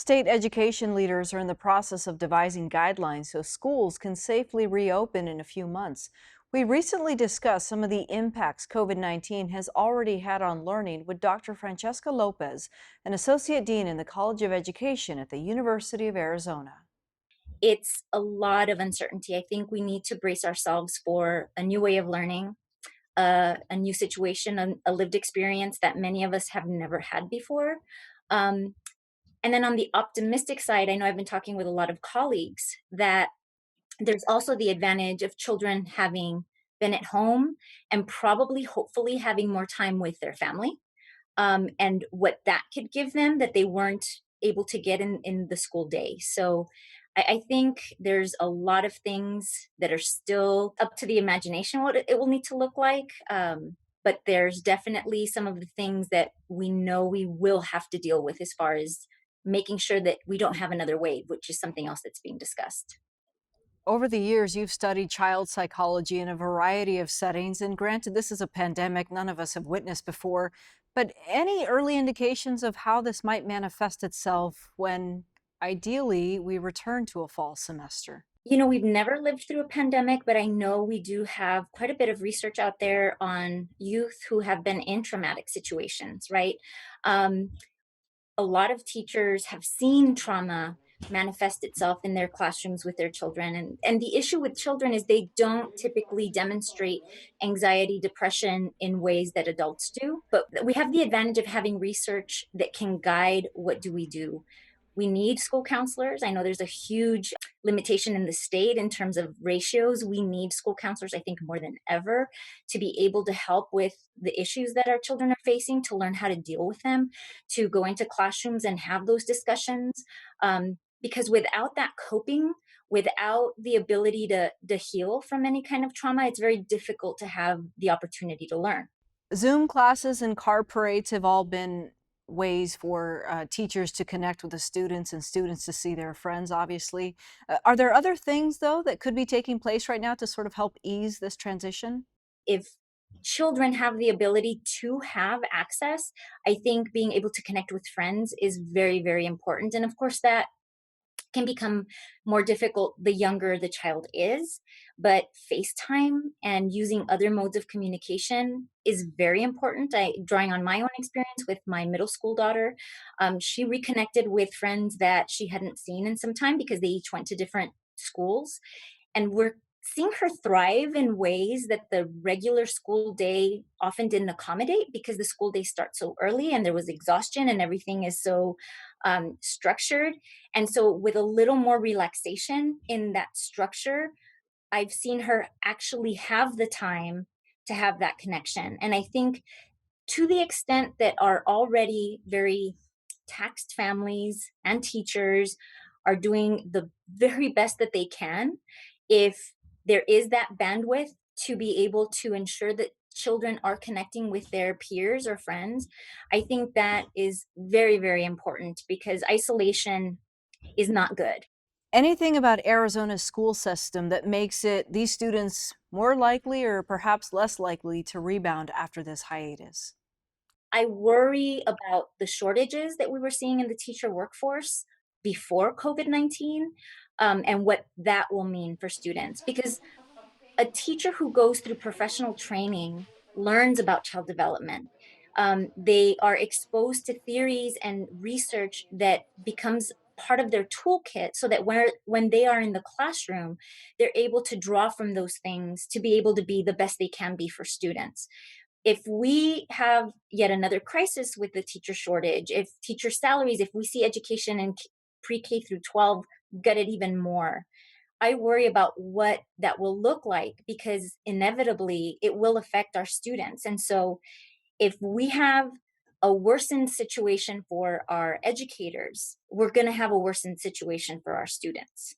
State education leaders are in the process of devising guidelines so schools can safely reopen in a few months. We recently discussed some of the impacts COVID-19 has already had on learning with Dr. Francesca Lopez, an associate dean in the College of Education at the University of Arizona. It's a lot of uncertainty. I think we need to brace ourselves for a new way of learning, a new situation, a lived experience that many of us have never had before. Um, and then on the optimistic side, I know I've been talking with a lot of colleagues that there's also the advantage of children having been at home and probably, hopefully, having more time with their family, and what that could give them that they weren't able to get in the school day. So I think there's a lot of things that are still up to the imagination what it will need to look like. But there's definitely some of the things that we know we will have to deal with as far as making sure that we don't have another wave, which is something else that's being discussed. Over the years, you've studied child psychology in a variety of settings, and granted, this is a pandemic none of us have witnessed before. But any early indications of how this might manifest itself when ideally we return to a fall semester? We've never lived through a pandemic, but I know we do have quite a bit of research out there on youth who have been in traumatic situations, right? Um, a lot of teachers have seen trauma manifest itself in their classrooms with their children. And the issue with children is they don't typically demonstrate anxiety, depression in ways that adults do. But we have the advantage of having research that can guide what do we do. We need school counselors. I know there's a huge limitation in the state in terms of ratios. We need school counselors, I think, more than ever to be able to help with the issues that our children are facing, to learn how to deal with them, to go into classrooms and have those discussions. Because without that coping, without the ability to heal from any kind of trauma, it's very difficult to have the opportunity to learn. Zoom classes and car parades have all been ways for teachers to connect with the students and students to see their friends, obviously. Are there other things, though, that could be taking place right now to sort of help ease this transition? If children have the ability to have access, I think being able to connect with friends is very, very important. And of course, that can become more difficult the younger the child is. But FaceTime and using other modes of communication is very important. Drawing on my own experience with my middle school daughter, she reconnected with friends that she hadn't seen in some time because they each went to different schools, and we're seeing her thrive in ways that the regular school day often didn't accommodate because the school day starts so early and there was exhaustion and everything is so structured. And so, with a little more relaxation in that structure, I've seen her actually have the time to have that connection. And I think to the extent that our already very taxed families and teachers are doing the very best that they can, if there is that bandwidth to be able to ensure that children are connecting with their peers or friends, I think that is very, very important because isolation is not good. Anything about Arizona's school system that makes it these students more likely or perhaps less likely to rebound after this hiatus? I worry about the shortages that we were seeing in the teacher workforce before COVID-19, and what that will mean for students. Because a teacher who goes through professional training learns about child development. They are exposed to theories and research that becomes part of their toolkit so that when they are in the classroom, they're able to draw from those things to be able to be the best they can be for students. If we have yet another crisis with the teacher shortage, if teacher salaries, if we see education in pre-K through 12 gutted even more, I worry about what that will look like because inevitably it will affect our students. And so if we have a worsened situation for our educators, we're going to have a worsened situation for our students.